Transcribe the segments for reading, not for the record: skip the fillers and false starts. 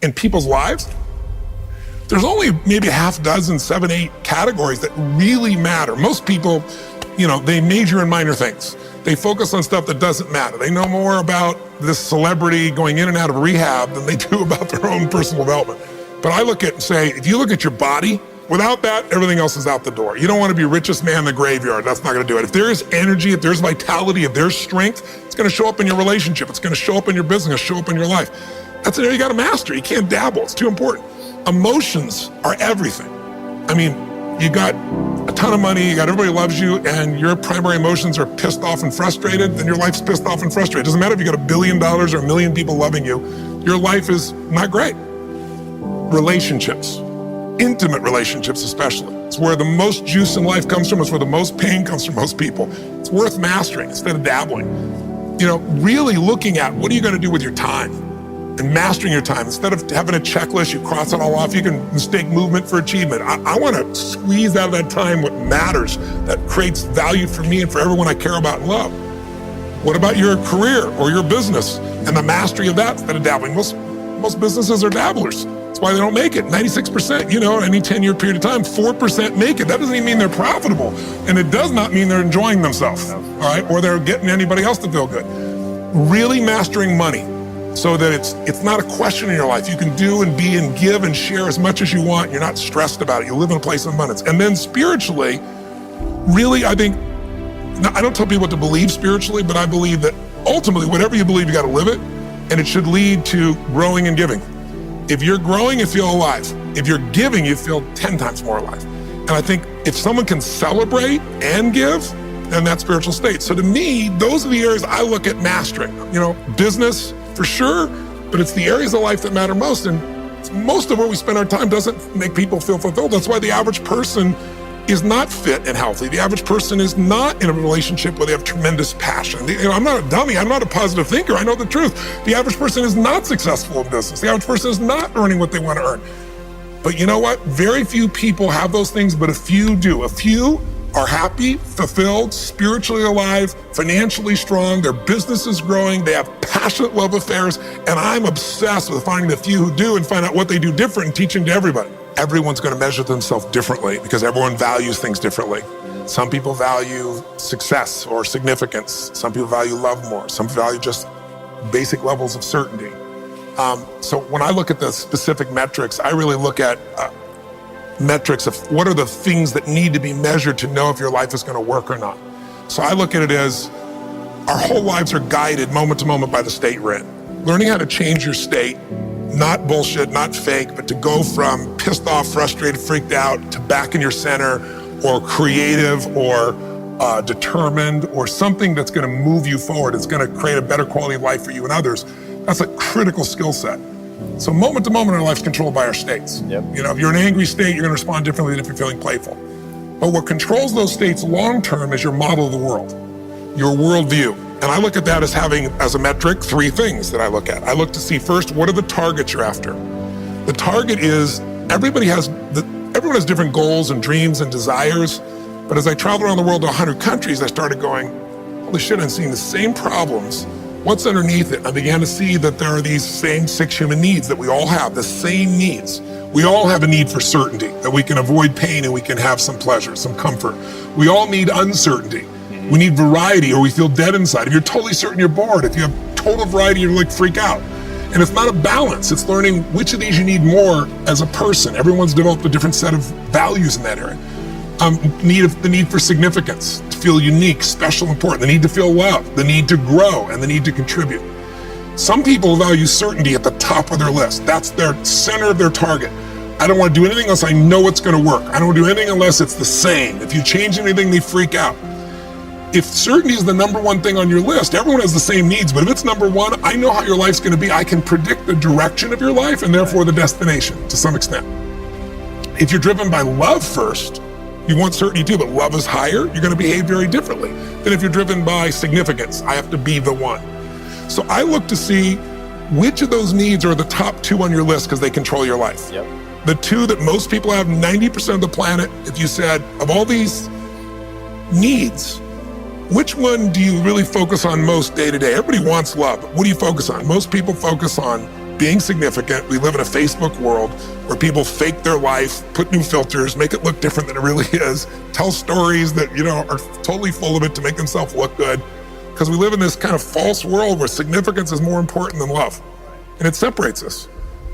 in people's lives, there's only maybe a half dozen, 7, 8 categories that really matter. Most people, they major in minor things. They focus on stuff that doesn't matter. They know more about this celebrity going in and out of rehab than they do about their own personal development. But I look at and say, if you look at your body, without that, everything else is out the door. You don't want to be richest man in the graveyard. That's not going to do it. If there's energy, if there's vitality, if there's strength, it's going to show up in your relationship. It's going to show up in your business, show up in your life. That's an area you got to master. You can't dabble. It's too important. Emotions are everything. I mean, you got a ton of money, you got everybody loves you, and your primary emotions are pissed off and frustrated, then your life's pissed off and frustrated. It doesn't matter if you got $1 billion or 1 million people loving you, your life is not great. Relationships, intimate relationships especially. It's where the most juice in life comes from. It's where the most pain comes from most people. It's worth mastering instead of dabbling. Really looking at what are you going to do with your time? And mastering your time. Instead of having a checklist, you cross it all off, you can mistake movement for achievement. I want to squeeze out of that time what matters, that creates value for me and for everyone I care about and love. What about your career or your business and the mastery of that instead of dabbling? Most businesses are dabblers. That's why they don't make it. 96%, any 10-year period of time, 4% make it. That doesn't even mean they're profitable. And it does not mean they're enjoying themselves, all right? Or they're getting anybody else to feel good. Really mastering money, so that it's not a question in your life. You can do and be and give and share as much as you want. You're not stressed about it. You live in a place of abundance. And then spiritually, really, I think, I don't tell people what to believe spiritually, but I believe that ultimately, whatever you believe, you got to live it, and it should lead to growing and giving. If you're growing, you feel alive. If you're giving, you feel 10 times more alive. And I think if someone can celebrate and give, then that's spiritual state. So to me, those are the areas I look at mastering. Business, for sure, but it's the areas of life that matter most. And most of where we spend our time doesn't make people feel fulfilled. That's why the average person is not fit and healthy. The average person is not in a relationship where they have tremendous passion. I'm not a dummy. I'm not a positive thinker. I know the truth. The average person is not successful in business. The average person is not earning what they want to earn. But you know what? Very few people have those things, but a few do. A few are happy, fulfilled, spiritually alive, financially strong, their business is growing, they have passionate love affairs, and I'm obsessed with finding the few who do and find out what they do different and teaching to everybody. Everyone's going to measure themselves differently because everyone values things differently. Some people value success or significance. Some people value love more. Some value just basic levels of certainty. So when I look at the specific metrics, I really look at metrics of what are the things that need to be measured to know if your life is going to work or not. So I look at it as our whole lives are guided moment to moment by the state we're in. Learning how to change your state, not bullshit, not fake, but to go from pissed off, frustrated, freaked out to back in your center or creative or determined or something that's going to move you forward. It's going to create a better quality of life for you and others. That's a critical skill set. So moment to moment, our life's controlled by our states. Yep. If you're in an angry state, you're going to respond differently than if you're feeling playful. But what controls those states long-term is your model of the world, your worldview. And I look at that as having, as a metric, 3 things that I look at. I look to see first, what are the targets you're after? The target is, everyone has different goals and dreams and desires. But as I traveled around the world to 100 countries, I started going, holy shit, I'm seeing the same problems. What's underneath it? I began to see that there are these same 6 human needs that we all have, the same needs. We all have a need for certainty, that we can avoid pain and we can have some pleasure, some comfort. We all need uncertainty. We need variety or we feel dead inside. If you're totally certain, you're bored. If you have total variety, you're like freak out. And it's not a balance. It's learning which of these you need more as a person. Everyone's developed a different set of values in that area. The need for significance, to feel unique, special, important, the need to feel loved, the need to grow, and the need to contribute. Some people value certainty at the top of their list. That's their center of their target. I don't want to do anything unless I know it's going to work. I don't want to do anything unless it's the same. If you change anything, they freak out. If certainty is the number one thing on your list, everyone has the same needs, but if it's number one, I know how your life's going to be. I can predict the direction of your life and therefore the destination to some extent. If you're driven by love first, you want certainty too, but love is higher, you're going to behave very differently than if you're driven by significance. I have to be the one. So I look to see which of those needs are the top 2 on your list because they control your life. Yep. The 2 that most people have, 90% of the planet, if you said, of all these needs, which one do you really focus on most day to day? Everybody wants love, but what do you focus on? Most people focus on being significant. We live in a Facebook world where people fake their life, put new filters, make it look different than it really is, tell stories that, are totally full of it to make themselves look good. Because we live in this kind of false world where significance is more important than love. And it separates us.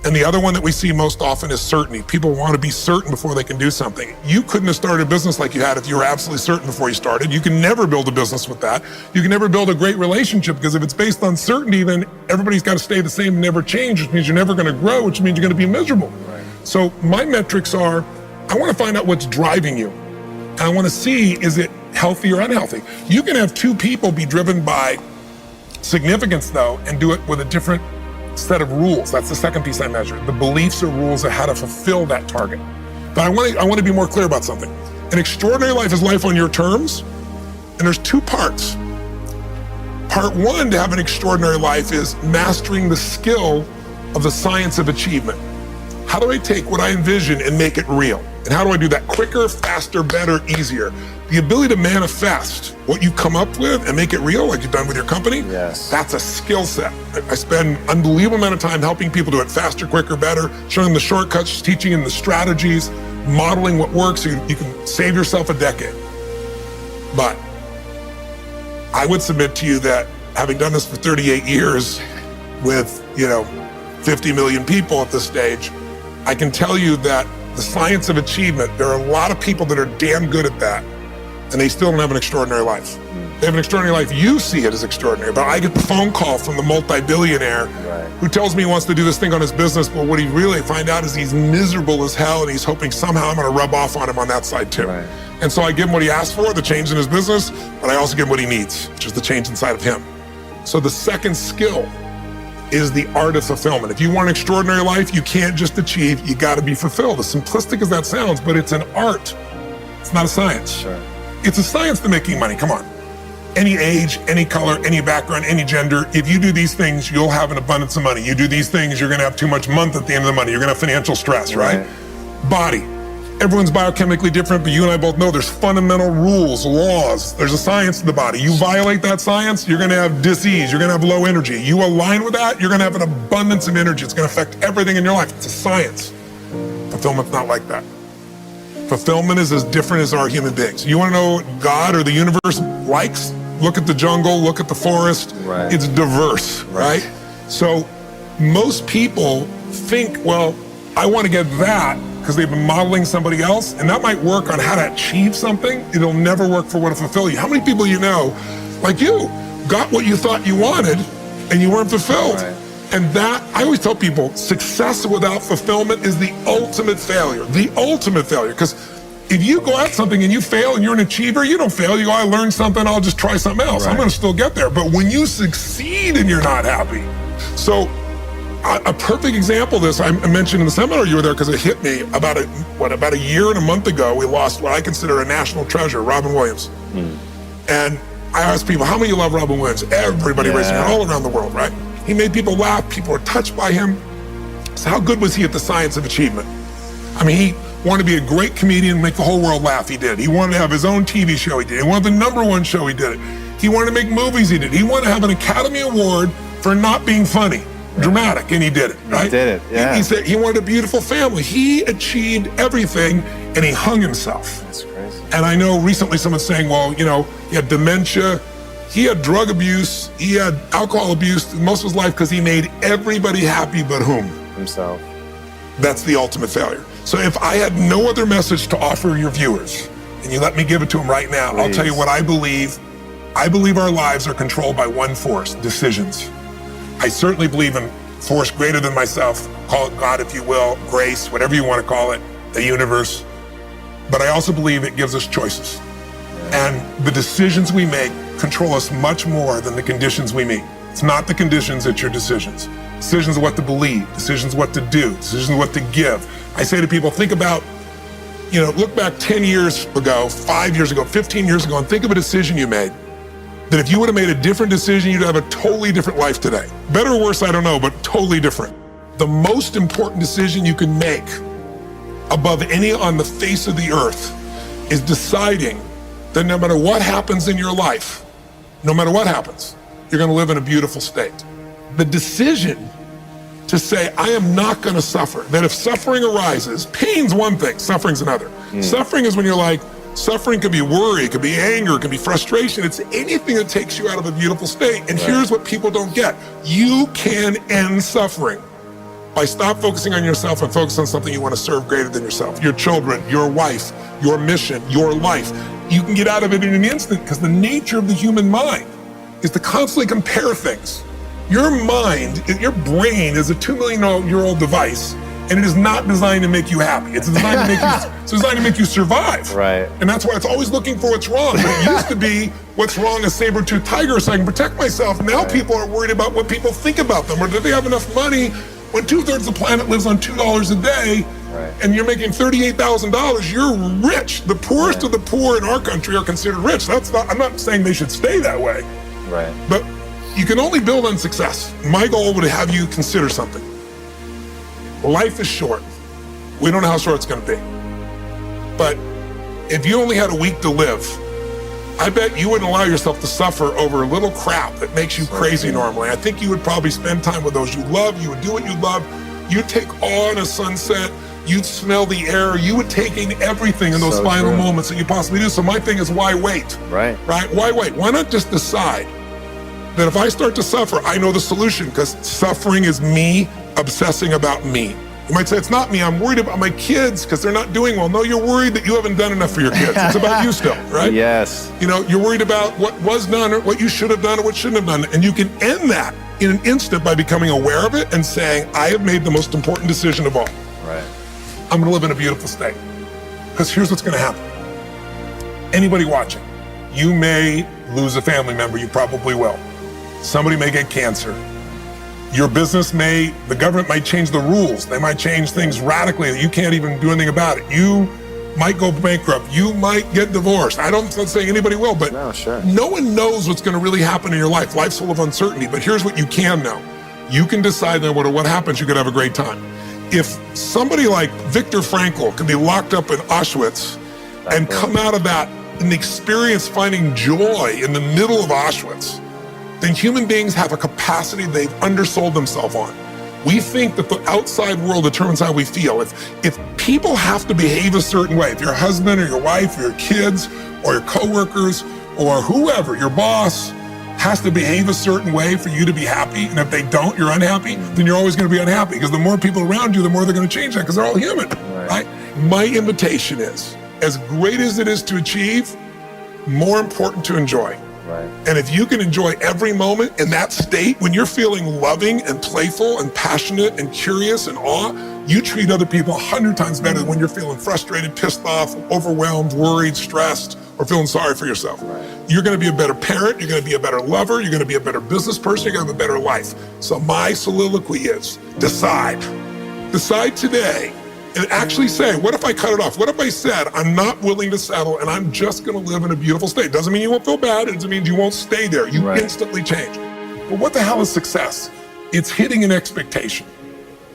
And the other one that we see most often is certainty. People want to be certain before they can do something. You couldn't have started a business like you had if you were absolutely certain before you started. You can never build a business with that. You can never build a great relationship, because if it's based on certainty, then everybody's got to stay the same and never change, which means you're never going to grow, which means you're going to be miserable. Right. So my metrics are, I want to find out what's driving you. And I want to see, is it healthy or unhealthy? You can have two people be driven by significance, though, and do it with a different set of rules. That's the second piece I measure. The beliefs or rules of how to fulfill that target. But I want to be more clear about something. An extraordinary life is life on your terms, and there's two parts. Part one to have an extraordinary life is mastering the skill of the science of achievement. How do I take what I envision and make it real? And how do I do that quicker, faster, better, easier? The ability to manifest what you come up with and make it real, like you've done with your company, yes, that's a skill set. I spend an unbelievable amount of time helping people do it faster, quicker, better, showing them the shortcuts, teaching them the strategies, modeling what works so you can save yourself a decade. But I would submit to you that having done this for 38 years with, 50 million people at this stage, I can tell you that the science of achievement, there are a lot of people that are damn good at that, and they still don't have an extraordinary life. They have an extraordinary life. You see it as extraordinary, but I get the phone call from the multi-billionaire who tells me he wants to do this thing on his business, but what he really find out is he's miserable as hell, and he's hoping somehow I'm going to rub off on him on that side too. Right. And so I give him what he asked for, the change in his business, but I also give him what he needs, which is the change inside of him. So the second skill is the art of fulfillment. If you want an extraordinary life, you can't just achieve, you got to be fulfilled. As simplistic as that sounds, but it's an art. It's not a science. Sure. It's a science to making money, come on. Any age, any color, any background, any gender, if you do these things, you'll have an abundance of money. You do these things, you're gonna have too much month at the end of the money. You're gonna have financial stress, right? Body. Everyone's biochemically different, but you and I both know there's fundamental rules, laws. There's a science to the body. You violate that science, you're gonna have disease, you're gonna have low energy. You align with that, you're gonna have an abundance of energy. It's gonna affect everything in your life. It's a science. Fulfillment's not like that. Fulfillment is as different as our human beings. You wanna know what God or the universe likes? Look at the jungle, look at the forest. Right. It's diverse, right? So most people think, well, I wanna get that, because they've been modeling somebody else, and that might work on how to achieve something. It'll never work for what to fulfill you. How many people you know, like you, got what you thought you wanted and you weren't fulfilled? Right. And that, I always tell people, success without fulfillment is the ultimate failure. The ultimate failure, because if you go at something and you fail and you're an achiever, you don't fail. You go, I learned something, I'll just try something else. Right. I'm gonna still get there. But when you succeed and you're not happy, so a perfect example of this, I mentioned in the seminar you were there because it hit me about a year and a month ago, we lost what I consider a national treasure, Robin Williams. And I asked people, how many of you love Robin Williams? Everybody raised their hand all around the world, right? He made people laugh, people were touched by him. So how good was he at the science of achievement? I mean, he wanted to be a great comedian, make the whole world laugh, he did. He wanted to have his own TV show, he did. He wanted the #1 show, he did it. He wanted to make movies, he did. He wanted to have an Academy Award for not being funny. Dramatic, and he did it, right? He did it, yeah. He said he wanted a beautiful family. He achieved everything, and he hung himself. That's crazy. And I know recently someone's saying, well, he had dementia, he had drug abuse, he had alcohol abuse most of his life because he made everybody happy but whom? Himself. That's the ultimate failure. So if I had no other message to offer your viewers, and you let me give it to them right now, I'll tell you what I believe. I believe our lives are controlled by one force, decisions. I certainly believe in force greater than myself, call it God if you will, grace, whatever you want to call it, the universe. But I also believe it gives us choices. And the decisions we make control us much more than the conditions we meet. It's not the conditions, it's your decisions. Decisions of what to believe, decisions what to do, decisions of what to give. I say to people, think about, look back 10 years ago, 5 years ago, 15 years ago, and think of a decision you made. That if you would have made a different decision, you'd have a totally different life today. Better or worse, I don't know, but totally different. The most important decision you can make above any on the face of the earth is deciding that no matter what happens in your life, no matter what happens, you're gonna live in a beautiful state. The decision to say, I am not going to suffer. That if suffering arises, pain's one thing, suffering's another. Suffering is when you're like, suffering could be worry, it could be anger, it could be frustration. It's anything that takes you out of a beautiful state. And here's what people don't get. You can end suffering by stop focusing on yourself and focus on something you want to serve greater than yourself. Your children, your wife, your mission, your life. You can get out of it in an instant because the nature of the human mind is to constantly compare things. Your mind, your brain is a 2 million year old device, and it is not designed to make you happy. It's designed to make you survive. Right. And that's why it's always looking for what's wrong. But it used to be what's wrong is saber-toothed tiger so I can protect myself. Now people are worried about what people think about them, or do they have enough money when 2/3 of the planet lives on $2 a day, and you're making $38,000, you're rich. The poorest of the poor in our country are considered rich. I'm not saying they should stay that way. Right. But you can only build on success. My goal would have you consider something. Life is short. We don't know how short it's going to be. But if you only had a week to live, I bet you wouldn't allow yourself to suffer over a little crap that makes you crazy normally. I think you would probably spend time with those you love. You would do what you love. You'd take awe in a sunset. You'd smell the air. You would take in everything in those final moments that you possibly do. So my thing is, why wait? Right. Why wait? Why not just decide that if I start to suffer, I know the solution, because suffering is me obsessing about me. You might say, it's not me, I'm worried about my kids because they're not doing well. No, you're worried that you haven't done enough for your kids. It's about you still, right? Yes. You know, you're worried about what was done or what you should have done or what shouldn't have done. And you can end that in an instant by becoming aware of it and saying, I have made the most important decision of all. Right. I'm gonna live in a beautiful state. Because here's what's gonna happen. Anybody watching, you may lose a family member, you probably will. Somebody may get cancer. Your business the government might change the rules. They might change things radically that you can't even do anything about it. You might go bankrupt. You might get divorced. I'm not saying anybody will, but no one knows what's going to really happen in your life. Life's full of uncertainty, but here's what you can know. You can decide no matter what happens, you could have a great time. If somebody like Viktor Frankl can be locked up in Auschwitz and come out of that and experience finding joy in the middle of Auschwitz, then human beings have a capacity they've undersold themselves on. We think that the outside world determines how we feel. If people have to behave a certain way, if your husband or your wife or your kids or your coworkers or whoever, your boss, has to behave a certain way for you to be happy, and if they don't, you're unhappy, then you're always going to be unhappy, because the more people around you, the more they're going to change that, because they're all human, right? My invitation is, as great as it is to achieve, more important to enjoy. Right. And if you can enjoy every moment in that state, when you're feeling loving and playful and passionate and curious and awe, you treat other people 100 times better than when you're feeling frustrated, pissed off, overwhelmed, worried, stressed, or feeling sorry for yourself. Right. You're going to be a better parent, you're going to be a better lover, you're going to be a better business person, you're going to have a better life. So my soliloquy is, decide. Decide today. And actually say, what if I cut it off? What if I said, I'm not willing to settle and I'm just gonna live in a beautiful state? Doesn't mean you won't feel bad, it doesn't mean you won't stay there. You instantly change. But what the hell is success? It's hitting an expectation.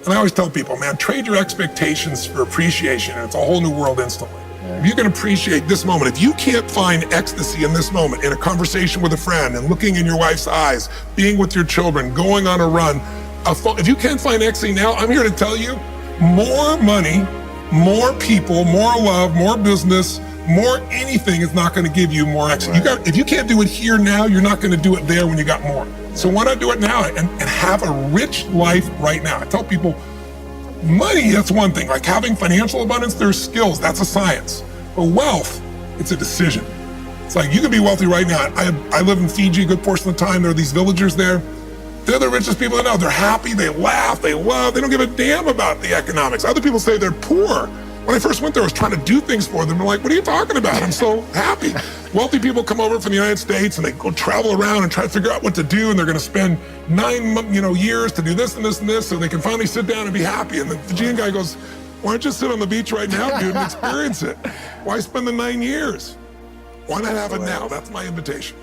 And I always tell people, man, trade your expectations for appreciation, and it's a whole new world instantly. If you can appreciate this moment, if you can't find ecstasy in this moment, in a conversation with a friend and looking in your wife's eyes, being with your children, going on a run, if you can't find ecstasy now, I'm here to tell you, more money, more people, more love, more business, more anything is not going to give you more ecstasy. If you can't do it here now, you're not going to do it there when you got more. So why not do it now and have a rich life right now? I tell people, money, that's one thing. Like having financial abundance, there's skills, that's a science. But wealth, it's a decision. It's like you can be wealthy right now. I live in Fiji a good portion of the time. There are these villagers there. They're the richest people I know. They're happy, they laugh, they love, they don't give a damn about the economics. Other people say they're poor. When I first went there, I was trying to do things for them. They're like, what are you talking about? I'm so happy. Wealthy people come over from the United States and they go travel around and try to figure out what to do, and they're gonna spend 9 years to do this and this and this so they can finally sit down and be happy. And the Fijian guy goes, why don't you sit on the beach right now, dude, and experience it? Why spend the 9 years? Why not have it now? That's my invitation.